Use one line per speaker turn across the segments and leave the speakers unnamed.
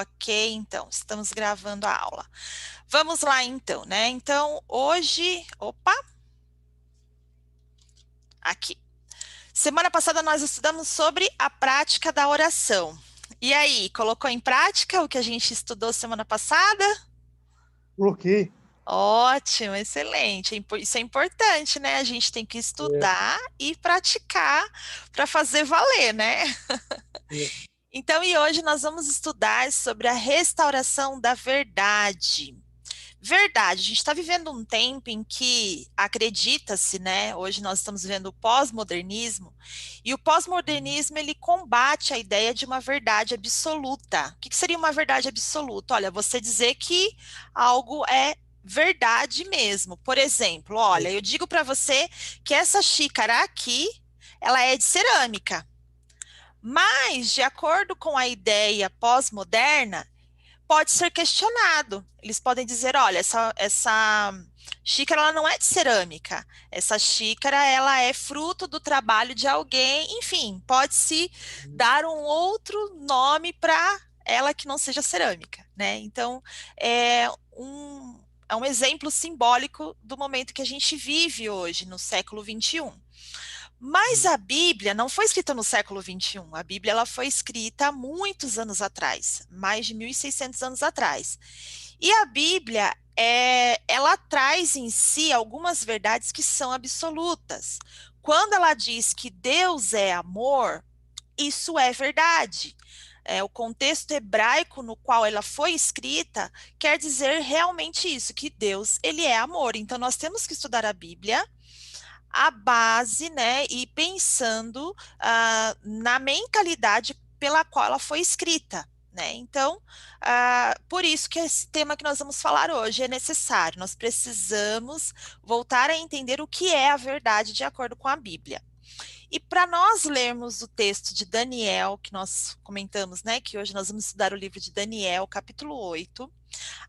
Ok, então, estamos gravando a aula. Vamos lá então, né? Então, hoje, opa, aqui. Semana passada nós estudamos sobre a prática da oração. E aí, colocou em prática o que a gente estudou semana passada?
Coloquei.
Ótimo, excelente. Isso é importante, né? A gente tem que
É,
estudar e praticar para fazer valer, né?
é.
Então, e hoje nós vamos estudar sobre a restauração da verdade. Verdade, a gente está vivendo um tempo em que acredita-se, né? Hoje nós estamos vivendo o pós-modernismo, e o pós-modernismo ele combate a ideia de uma verdade absoluta. O que seria uma verdade absoluta? Olha, você dizer que algo é verdade mesmo. Por exemplo, olha, eu digo para você que essa xícara aqui, ela é de cerâmica. Mas, de acordo com a ideia pós-moderna, pode ser questionado. Eles podem dizer, olha, essa xícara ela não é de cerâmica. Essa xícara ela é fruto do trabalho de alguém. Enfim, pode-se dar um outro nome para ela que não seja cerâmica, né? Então, é é um exemplo simbólico do momento que a gente vive hoje, no século XXI. Mas a Bíblia não foi escrita no século XXI. A Bíblia ela foi escrita há muitos anos atrás, mais de 1.600 anos atrás. E a Bíblia, ela traz em si algumas verdades que são absolutas. Quando ela diz que Deus é amor, isso é verdade. O contexto hebraico no qual ela foi escrita quer dizer realmente isso, que Deus, ele é amor. Então, nós temos que estudar a Bíblia a base, né, e pensando na mentalidade pela qual ela foi escrita, né? Então, por isso que esse tema que nós vamos falar hoje é necessário. Nós precisamos voltar a entender o que é a verdade de acordo com a Bíblia. E para nós lermos o texto de Daniel, que nós comentamos, né, que hoje nós vamos estudar o livro de Daniel, capítulo 8,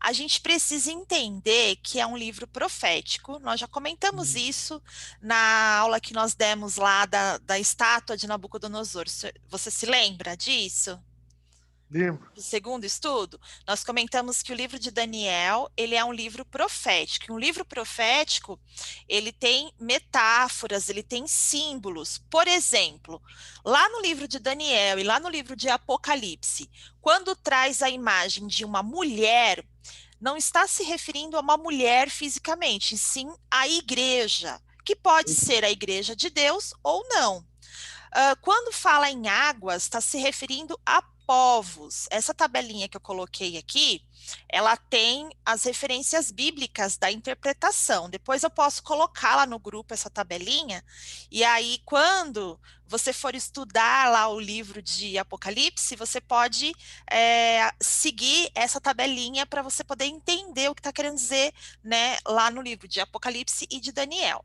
a gente precisa entender que é um livro profético. Nós já comentamos isso na aula que nós demos lá da estátua de Nabucodonosor. Você se lembra disso?
Lembro.
Do segundo estudo, nós comentamos que o livro de Daniel, ele é um livro profético. E um livro profético, ele tem metáforas, ele tem símbolos. Por exemplo, lá no livro de Daniel e lá no livro de Apocalipse, quando traz a imagem de uma mulher, não está se referindo a uma mulher fisicamente, e sim à igreja, que pode ser a igreja de Deus ou não. Quando fala em águas, está se referindo a povos. Essa tabelinha que eu coloquei aqui, ela tem as referências bíblicas da interpretação. Depois eu posso colocar lá no grupo essa tabelinha, e aí, quando você for estudar lá o livro de Apocalipse, você pode seguir essa tabelinha para você poder entender o que está querendo dizer, né, lá no livro de Apocalipse e de Daniel.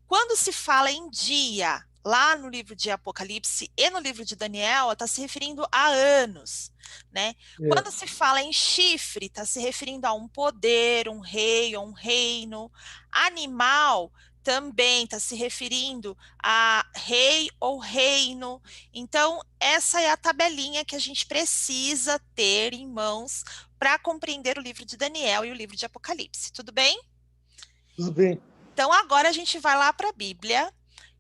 Quando se fala em dia, lá no livro de Apocalipse e no livro de Daniel, está se referindo a anos, né?
É.
Quando se fala em chifre, está se referindo a um poder, um rei ou um reino. Animal também está se referindo a rei ou reino. Então, essa é a tabelinha que a gente precisa ter em mãos para compreender o livro de Daniel e o livro de Apocalipse. Tudo bem?
Tudo bem.
Então, agora a gente vai lá para a Bíblia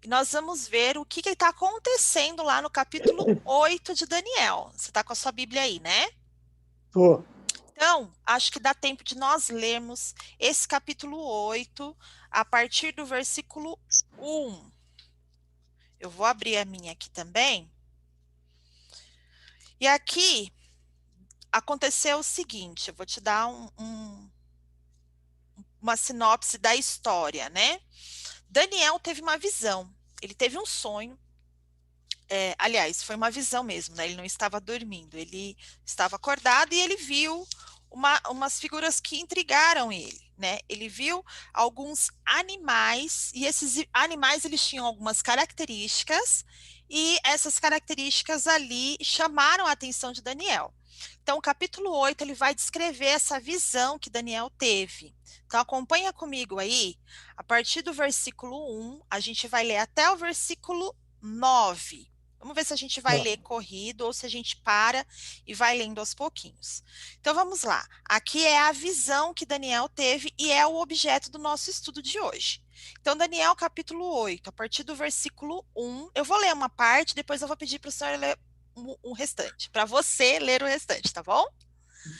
e nós vamos ver o que está acontecendo lá no capítulo 8 de Daniel. Você está com a sua Bíblia aí, né?
Tô.
Então, acho que dá tempo de nós lermos esse capítulo 8 a partir do versículo 1. Eu vou abrir a minha aqui também. E aqui aconteceu o seguinte: eu vou te dar uma sinopse da história, né? Daniel teve uma visão, ele teve um sonho. Aliás, foi uma visão mesmo, né? Ele não estava dormindo, ele estava acordado e ele viu umas figuras que intrigaram ele, né? Ele viu alguns animais e esses animais eles tinham algumas características e essas características ali chamaram a atenção de Daniel. Então, o capítulo 8 ele vai descrever essa visão que Daniel teve. Então, acompanha comigo aí, a partir do versículo 1, a gente vai ler até o versículo 9. Vamos ver se a gente vai
Tá.
ler corrido ou se a gente para e vai lendo aos pouquinhos. Então vamos lá. Aqui é a visão que Daniel teve e é o objeto do nosso estudo de hoje. Então, Daniel, capítulo 8, a partir do versículo 1, eu vou ler uma parte, depois eu vou pedir para o senhor ler o restante, para você ler o restante, tá bom?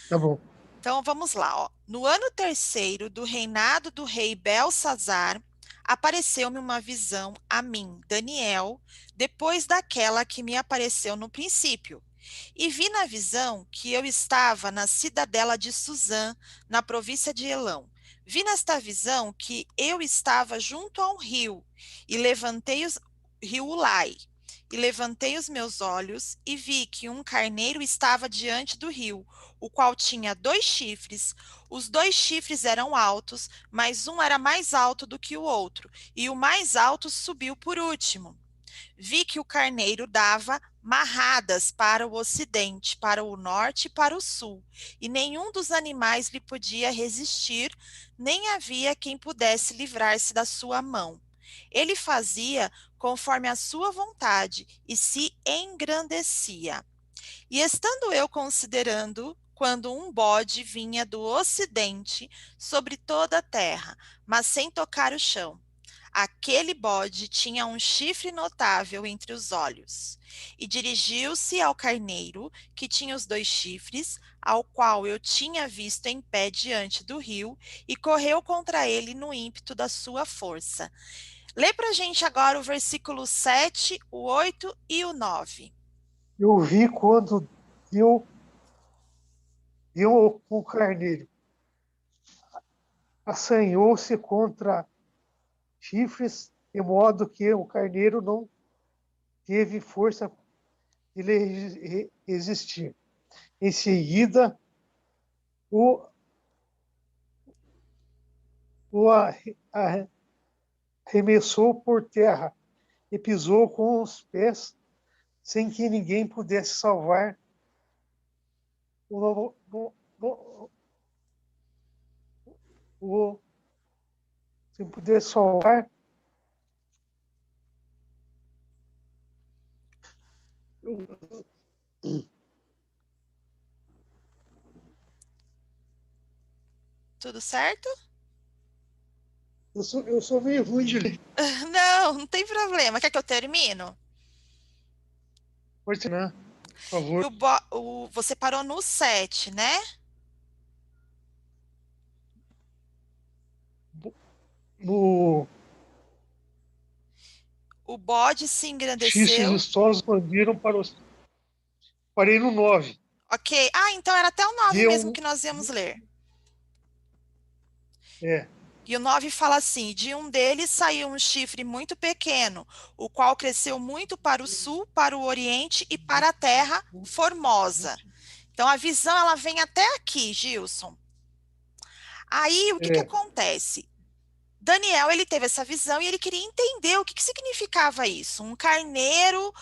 Tá bom.
Então vamos lá, ó. No ano terceiro do reinado do rei Belsazar, apareceu-me uma visão a mim, Daniel, depois daquela que me apareceu no princípio. E vi na visão que eu estava na cidadela de Suzã, na província de Elão. Vi nesta visão que eu estava junto a um rio, e levantei os rio Ulai. E levantei os meus olhos e vi que um carneiro estava diante do rio, o qual tinha 2 chifres. Os 2 chifres eram altos, mas um era mais alto do que o outro, e o mais alto subiu por último. Vi que o carneiro dava marradas para o ocidente, para o norte e para o sul, e nenhum dos animais lhe podia resistir, nem havia quem pudesse livrar-se da sua mão. Ele fazia conforme a sua vontade e se engrandecia. E estando eu considerando, quando um bode vinha do ocidente sobre toda a terra, mas sem tocar o chão. Aquele bode tinha um chifre notável entre os olhos. E dirigiu-se ao carneiro, que tinha os 2 chifres, ao qual eu tinha visto em pé diante do rio, e correu contra ele no ímpeto da sua força. Lê para a gente agora o versículo 7, o 8 e o 9.
Eu vi quando deu o carneiro, assanhou-se contra chifres, de modo que o carneiro não teve força de lhe resistir. Em seguida, o, o arremessou por terra e pisou com os pés, sem que ninguém pudesse salvar o, o, o, o sem poder salvar
Tudo certo?
eu sou meio ruim de ler.
Não, não tem problema. Quer que eu termino?
Pode terminar, por
E
favor.
você parou no 7, né?
No
O bode se
Xistos
engrandeceu.
vistosos expandiram para os. Parei no 9.
Ok. Ah, então era até o 9
Deu
mesmo
um.
que nós íamos ler.
É,
E o 9 fala assim: de um deles saiu um chifre muito pequeno, o qual cresceu muito para o sul, para o oriente e para a terra formosa. Então a visão ela vem até aqui, Gilson. Aí o que que
é,
acontece? Daniel, ele teve essa visão e ele queria entender o que que significava isso. Um carneiro,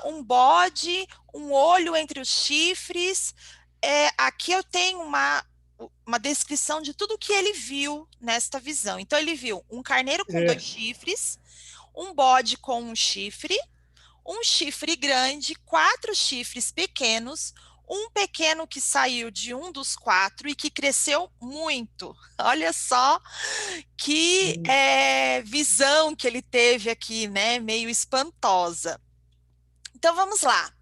um bode, um olho entre os chifres. Aqui eu tenho uma descrição de tudo que ele viu nesta visão. Então, ele viu um carneiro com dois
é,
chifres, um bode com um chifre grande, 4 chifres pequenos, um pequeno que saiu de um dos 4 e que cresceu muito. Olha só que visão que ele teve aqui, né? Meio espantosa. Então vamos lá.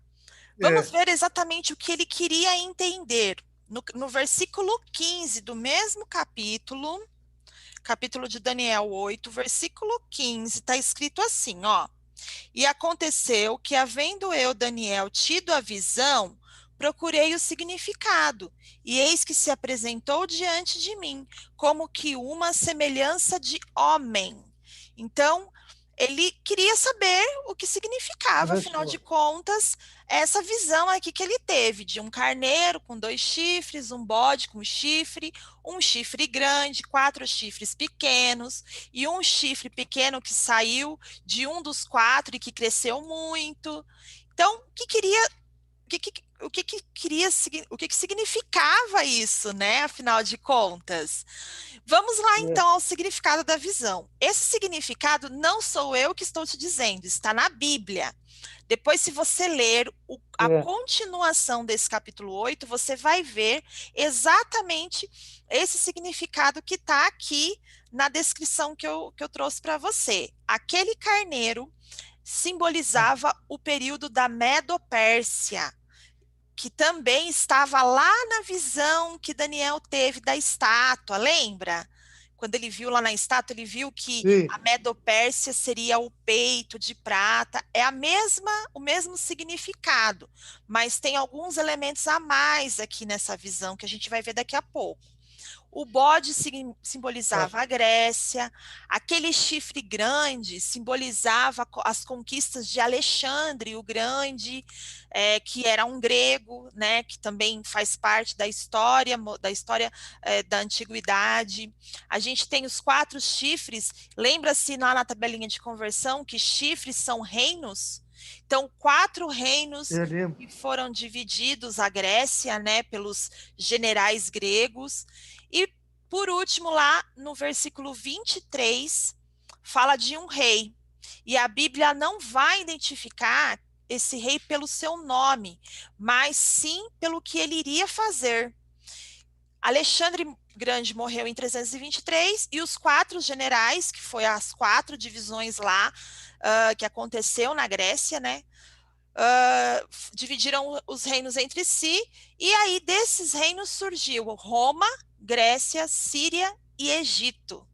Vamos
é,
ver exatamente o que ele queria entender. No versículo 15 do mesmo capítulo, capítulo de Daniel 8, versículo 15, está escrito assim, ó. E aconteceu que, havendo eu, Daniel, tido a visão, procurei o significado, e eis que se apresentou diante de mim, como que uma semelhança de homem. Então, ele queria saber o que significava,
olha
afinal
só.
de contas, essa visão aqui que ele teve, de um carneiro com 2 chifres, um bode com chifre, um chifre grande, 4 chifres pequenos, e um chifre pequeno que saiu de um dos 4 e que cresceu muito. Então, o que queria, o que significava isso, né? Afinal de contas. Vamos lá
É,
então ao significado da visão. Esse significado não sou eu que estou te dizendo, está na Bíblia. Depois, se você ler a
é,
continuação desse capítulo 8, você vai ver exatamente esse significado que está aqui na descrição que eu trouxe para você. Aquele carneiro simbolizava o período da Medo-Pérsia, que também estava lá na visão que Daniel teve da estátua, lembra? Quando ele viu lá na estátua, ele viu que
sim,
a Medo-Pérsia seria o peito de prata, é o mesmo significado, mas tem alguns elementos a mais aqui nessa visão que a gente vai ver daqui a pouco. O bode
tá.
simbolizava a Grécia, aquele chifre grande simbolizava as conquistas de Alexandre o Grande, que era um grego, né, que também faz parte da história da antiguidade. A gente tem os 4 chifres, lembra-se lá na tabelinha de conversão que chifres são reinos? Então, 4 reinos
Eu lembro.
que foram divididos a Grécia, né, pelos generais gregos. E, por último, lá no versículo 23, fala de um rei. E a Bíblia não vai identificar esse rei pelo seu nome, mas sim pelo que ele iria fazer. Alexandre Grande morreu em 323 e os 4 generais, que foi as 4 divisões lá que aconteceu na Grécia, né? Dividiram os reinos entre si, e aí desses reinos surgiu Roma, Grécia, Síria e Egito,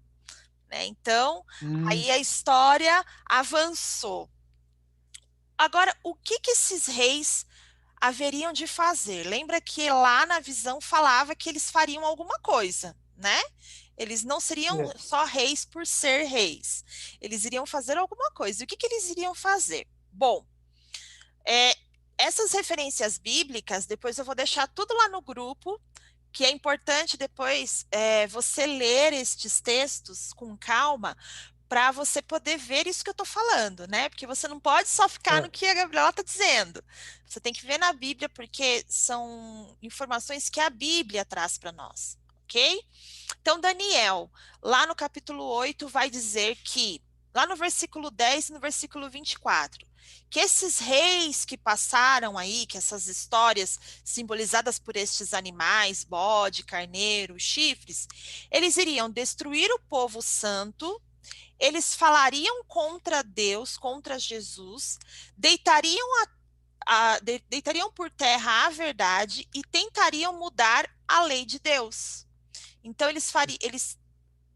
né? Então,
Hum,
aí a história avançou. Agora, o que esses reis haveriam de fazer? Lembra que lá na visão falava que eles fariam alguma coisa, né? Eles não seriam
é,
só reis por ser reis. Eles iriam fazer alguma coisa. E o que eles iriam fazer? Bom, é, essas referências bíblicas, depois eu vou deixar tudo lá no grupo, que é importante depois você ler estes textos com calma, para você poder ver isso que eu estou falando, né? Porque você não pode só ficar no
tá.
que a Gabriela está dizendo. Você tem que ver na Bíblia, porque são informações que a Bíblia traz para nós, ok? Então, Daniel, lá no capítulo 8, vai dizer que, lá no versículo 10 e no versículo 24, que esses reis que passaram aí, que essas histórias simbolizadas por estes animais, bode, carneiro, chifres, eles iriam destruir o povo santo, eles falariam contra Deus, contra Jesus, deitariam, deitariam por terra a verdade e tentariam mudar a lei de Deus. Então, eles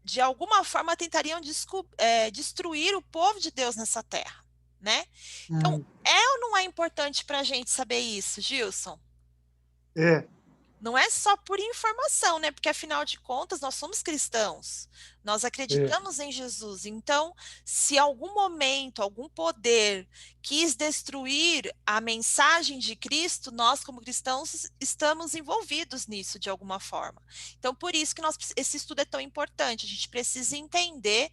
de alguma forma tentariam destruir o povo de Deus nessa terra, né? Então,
Hum,
é ou não é importante para a gente saber isso, Gilson?
é,
Não é só por informação, né? Porque afinal de contas, nós somos cristãos, nós
é,
acreditamos em Jesus. Então, se algum momento, algum poder quis destruir a mensagem de Cristo, nós, como cristãos, estamos envolvidos nisso de alguma forma. Então, por isso que esse estudo é tão importante. A gente precisa entender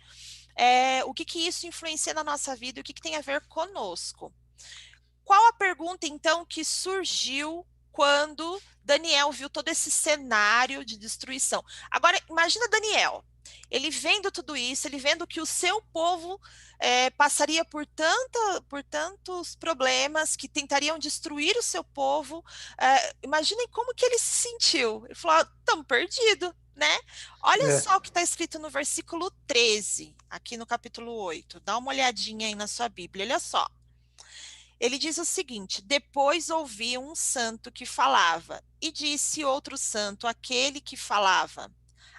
o que isso influencia na nossa vida e o que tem a ver conosco. Qual a pergunta, então, que surgiu quando Daniel viu todo esse cenário de destruição? Agora, imagina Daniel, ele vendo tudo isso, ele vendo que o seu povo passaria por tantos problemas que tentariam destruir o seu povo. Imaginem como que ele se sentiu. Ele falou: estamos perdidos, né? Olha
é,
só o que está escrito no versículo 13, aqui no capítulo 8. Dá uma olhadinha aí na sua Bíblia, olha só. Ele diz o seguinte: depois ouvi um santo que falava, e disse outro santo, aquele que falava: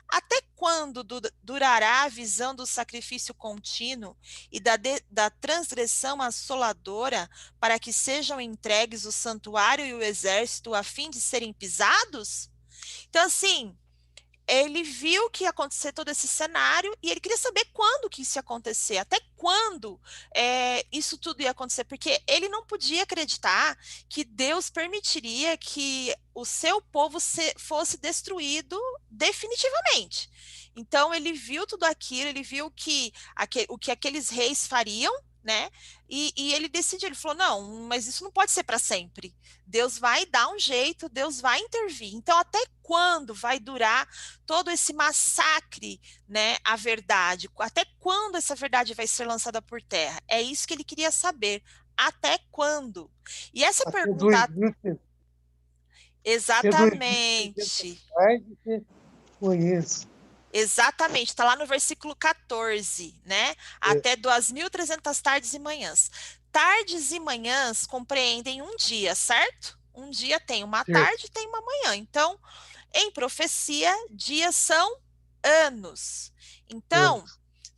até quando durará a visão do sacrifício contínuo e da transgressão assoladora, para que sejam entregues o santuário e o exército a fim de serem pisados? Então, assim, ele viu que ia acontecer todo esse cenário e ele queria saber quando que isso ia acontecer, até quando isso tudo ia acontecer, porque ele não podia acreditar que Deus permitiria que o seu povo fosse destruído definitivamente. Então ele viu tudo aquilo, ele viu que o que aqueles reis fariam, né? E ele decidiu, ele falou, não, mas isso não pode ser para sempre. Deus vai dar um jeito, Deus vai intervir. Então, até quando vai durar todo esse massacre, né, a verdade? Até quando essa verdade vai ser lançada por terra? É isso que ele queria saber. Até quando? E essa
Até
pergunta,
2300
exatamente,
tarde que conheço.
exatamente, está lá no versículo 14, né?
É,
Até 2.300 tardes e manhãs. Tardes e manhãs compreendem um dia, certo? Um dia tem uma
certo,
tarde e tem uma manhã. Então, em profecia, dias são anos.
é,
Então,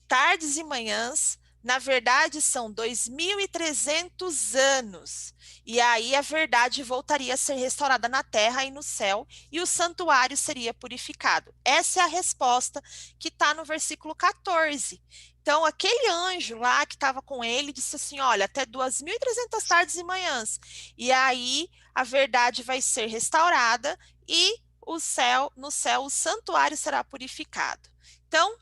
tardes e manhãs, na verdade, são 2.300 anos. E aí a verdade voltaria a ser restaurada na terra e no céu, e o santuário seria purificado. Essa é a resposta que está no versículo 14. Então, aquele anjo lá que estava com ele disse assim: olha, até 2.300 tardes e manhãs. E aí a verdade vai ser restaurada e no céu o santuário será purificado. Então,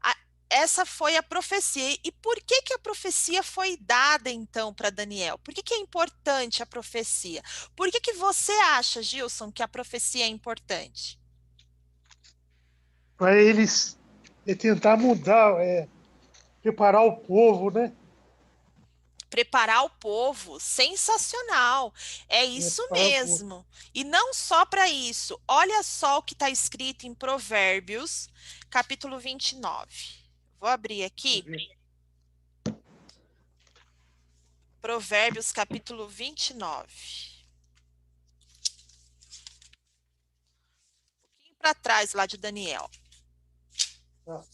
a- essa foi a profecia. E por que que a profecia foi dada então para Daniel? Por que que é importante a profecia? Por que que você acha, Gilson, que a profecia é importante?
para eles tentar mudar, preparar o povo, né?
Preparar o povo, sensacional. É isso
Preparar o povo.
mesmo. E não só para isso. Olha só o que está escrito em Provérbios, capítulo 29. Vou abrir aqui. Provérbios, capítulo 29. Um pouquinho para trás lá de Daniel.
Tá.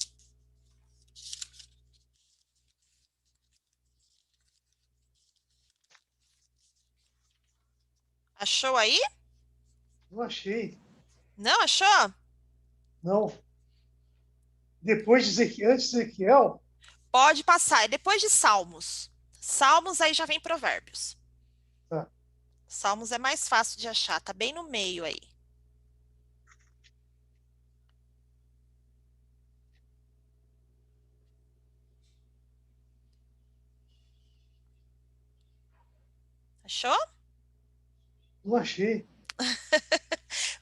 Achou aí?
Não achei.
Não achou?
Não. Depois de Ezequiel, antes de Ezequiel,
Pode passar. É depois de Salmos. Salmos aí já vem Provérbios.
tá.
Salmos é mais fácil de achar, tá bem no meio aí. Achou?
Não achei.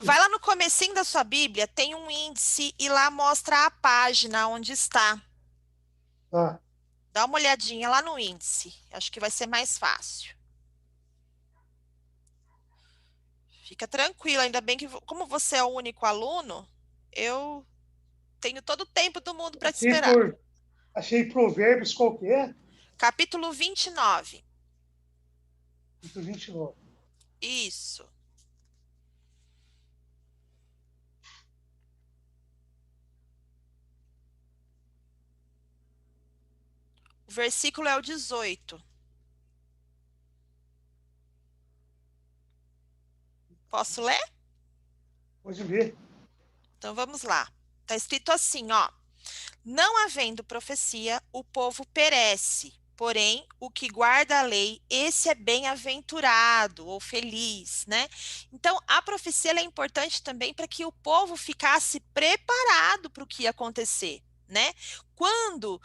Vai lá no comecinho da sua Bíblia, tem um índice e lá mostra a página onde está.
Tá.
Dá uma olhadinha lá no índice. Acho que vai ser mais fácil. Fica tranquilo, ainda bem que, como você é o único aluno, eu tenho todo o tempo do mundo para te
Achei,
esperar.
achei Provérbios qualquer,
Capítulo 29.
29.
Isso. O versículo é o 18. Posso ler?
Pode ler.
Então vamos lá. Está escrito assim, ó: não havendo profecia, o povo perece. Porém, o que guarda a lei, esse é bem-aventurado ou feliz, né? Então, a profecia ela é importante também para que o povo ficasse preparado para o que ia acontecer, né? Quando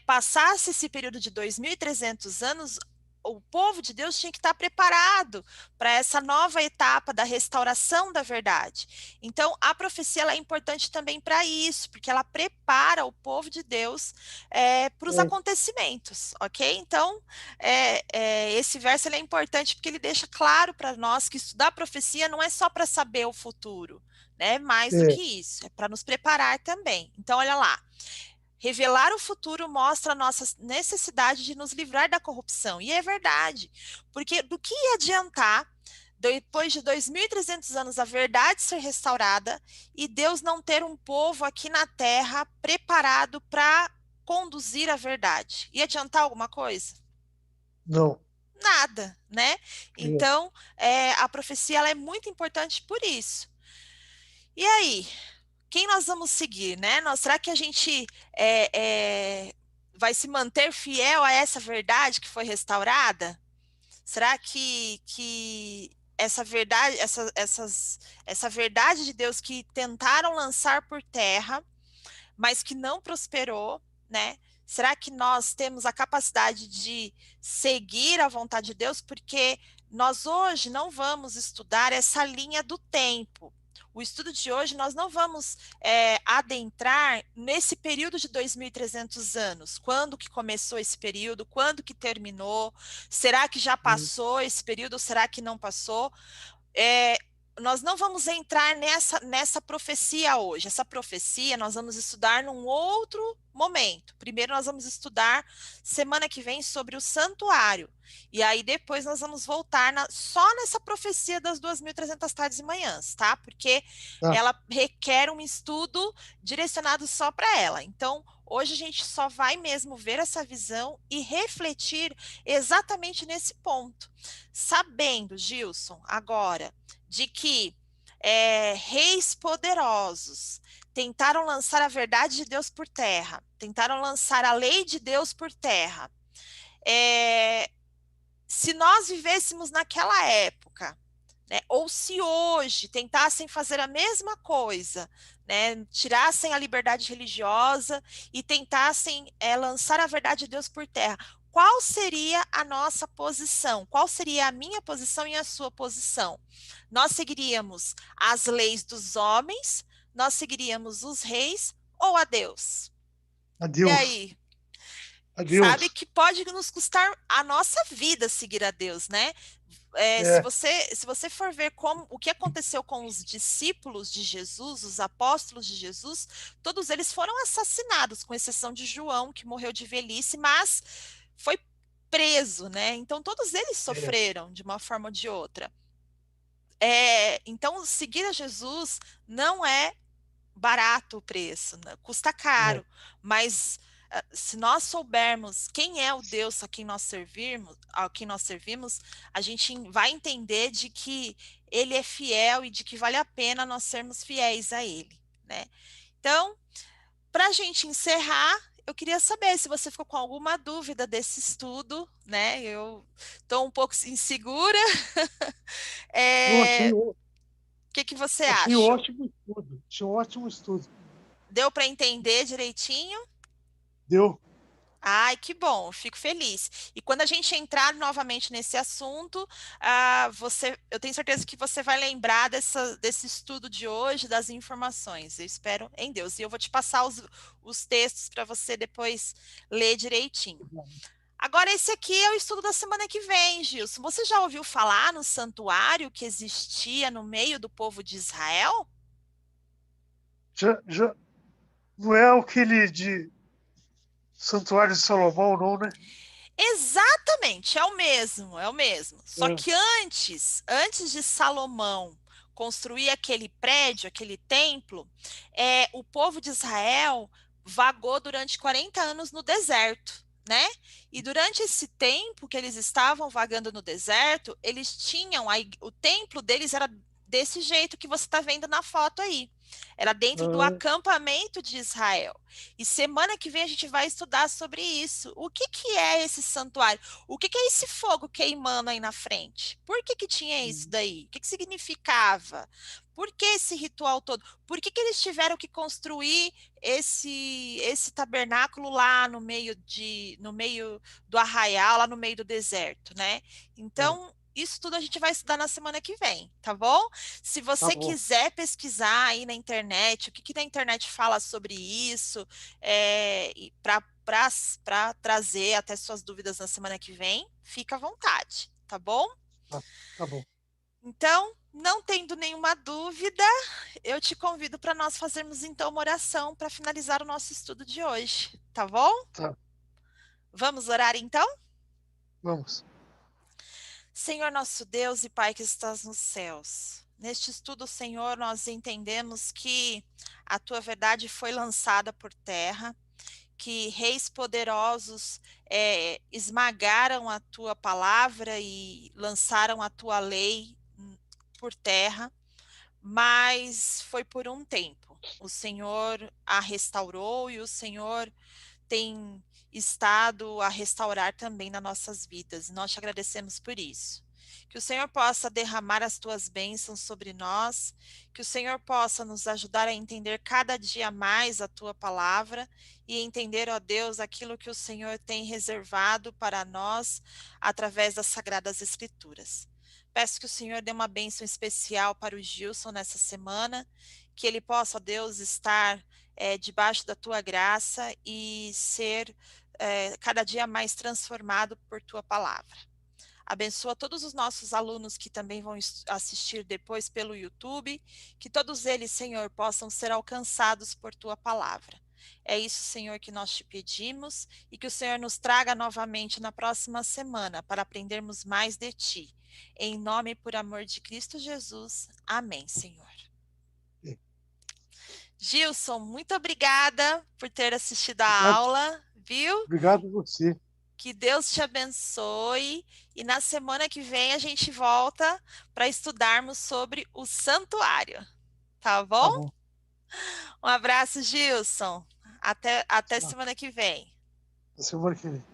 passasse esse período de 2.300 anos, o povo de Deus tinha que estar preparado para essa nova etapa da restauração da verdade. Então, a profecia ela é importante também para isso, porque ela prepara o povo de Deus para os
É,
acontecimentos, ok? Então, esse verso ele é importante porque ele deixa claro para nós que estudar profecia não é só para saber o futuro, né? Mais do
é,
que isso, é para nos preparar também. Então, olha lá. Revelar o futuro mostra a nossa necessidade de nos livrar da corrupção. E é verdade, porque do que ia adiantar, depois de 2.300 anos, a verdade ser restaurada e Deus não ter um povo aqui na terra preparado para conduzir a verdade? Ia adiantar alguma coisa?
não.
Nada, né?
É,
Então, a profecia ela é muito importante por isso. E aí, quem nós vamos seguir, né? Será que a gente é, vai se manter fiel a essa verdade que foi restaurada? Será que essa verdade, essa verdade de Deus que tentaram lançar por terra, mas que não prosperou, né? Será que nós temos a capacidade de seguir a vontade de Deus? Porque nós hoje não vamos estudar essa linha do tempo. O estudo de hoje nós não vamos adentrar nesse período de 2.300 anos. Quando que começou esse período? Quando que terminou? Será que já
Hum.
passou esse período ou será que não passou? É, nós não vamos entrar nessa profecia hoje. Essa profecia nós vamos estudar num outro momento. Primeiro nós vamos estudar semana que vem sobre o santuário. E aí depois nós vamos voltar só nessa profecia das 2.300 tardes e manhãs, tá? Porque
Tá.
ela requer um estudo direcionado só para ela. Então, hoje a gente só vai mesmo ver essa visão e refletir exatamente nesse ponto. Sabendo, Gilson, agora, de que reis poderosos tentaram lançar a verdade de Deus por terra, tentaram lançar a lei de Deus por terra. Se nós vivêssemos naquela época, né, ou se hoje tentassem fazer a mesma coisa, né, tirassem a liberdade religiosa e tentassem lançar a verdade de Deus por terra, qual seria a nossa posição? Qual seria a minha posição e a sua posição? Nós seguiríamos as leis dos homens, nós seguiríamos os reis ou a Deus? E
Adeus.
aí? Sabe
Adeus.
que pode nos custar a nossa vida seguir a Deus, né? Se
É,
você for ver o que aconteceu com os discípulos de Jesus, os apóstolos de Jesus, todos eles foram assassinados, com exceção de João, que morreu de velhice, mas foi preso, né? Então todos eles
é,
sofreram de uma forma ou de outra. Então seguir a Jesus não é barato o preço, né? Custa
é.
caro, mas se nós soubermos quem é o Deus a quem nós servimos, a gente vai entender de que ele é fiel e de que vale a pena nós sermos fiéis a ele, né? Então, para a gente encerrar, eu queria saber se você ficou com alguma dúvida desse estudo, né? Eu estou um pouco insegura.
Eu achei,
O que você
achei
acha?
ótimo estudo. Achei um ótimo estudo.
Deu para entender direitinho?
Deu.
Ai, que bom, fico feliz. E quando a gente entrar novamente nesse assunto, eu tenho certeza que você vai lembrar desse estudo de hoje, das informações. Eu espero em Deus. E eu vou te passar os textos para você depois ler direitinho. Agora, esse aqui é o estudo da semana que vem, Gilson. Você já ouviu falar no santuário que existia no meio do povo de Israel?
Já, não é aquele de Santuário de Salomão, não, né?
Exatamente, é o mesmo, é o mesmo. Só
É.
que antes de Salomão construir aquele prédio, aquele templo, o povo de Israel vagou durante 40 anos no deserto, né? E durante esse tempo que eles estavam vagando no deserto, eles tinham o templo deles era desse jeito que você está vendo na foto aí. Era dentro do
Ah,
acampamento de Israel. E semana que vem a gente vai estudar sobre isso. O que que é esse santuário? O que que é esse fogo queimando aí na frente? Por que que tinha isso daí? O que que significava? Por que esse ritual todo? Por que que eles tiveram que construir esse tabernáculo lá no meio do arraial, lá no meio do deserto, né?
é.
Então, isso tudo a gente vai estudar na semana que vem, tá bom? Se
Tá
você
bom.
quiser pesquisar aí na internet, o que que na internet fala sobre isso, para trazer até suas dúvidas na semana que vem, fica à vontade, tá bom?
Tá, tá bom.
Então, não tendo nenhuma dúvida, eu te convido para nós fazermos então uma oração para finalizar o nosso estudo de hoje, tá bom?
Tá.
Vamos orar então?
Vamos.
Senhor nosso Deus e Pai que estás nos céus, neste estudo, Senhor, nós entendemos que a tua verdade foi lançada por terra, que reis poderosos esmagaram a tua palavra e lançaram a tua lei por terra, mas foi por um tempo. O Senhor a restaurou e o Senhor tem estado a restaurar também nas nossas vidas. Nós te agradecemos por isso. Que o Senhor possa derramar as tuas bênçãos sobre nós, que o Senhor possa nos ajudar a entender cada dia mais a tua palavra e entender, ó Deus, aquilo que o Senhor tem reservado para nós através das Sagradas Escrituras. Peço que o Senhor dê uma bênção especial para o Gilson nessa semana, que ele possa, ó Deus, estar debaixo da tua graça e ser cada dia mais transformado por tua palavra. Abençoa todos os nossos alunos que também vão assistir depois pelo YouTube, que todos eles, Senhor, possam ser alcançados por tua palavra. É isso, Senhor, que nós te pedimos e que o Senhor nos traga novamente na próxima semana para aprendermos mais de ti. Em nome e por amor de Cristo Jesus. Amém, Senhor. Gilson, muito obrigada por ter assistido a
Obrigado,
aula, viu?
obrigado a você.
Que Deus te abençoe e na semana que vem a gente volta para estudarmos sobre o santuário, tá
Tá
bom?
bom.
Um abraço, Gilson. Até
Tá.
semana que vem.
Semana que vem.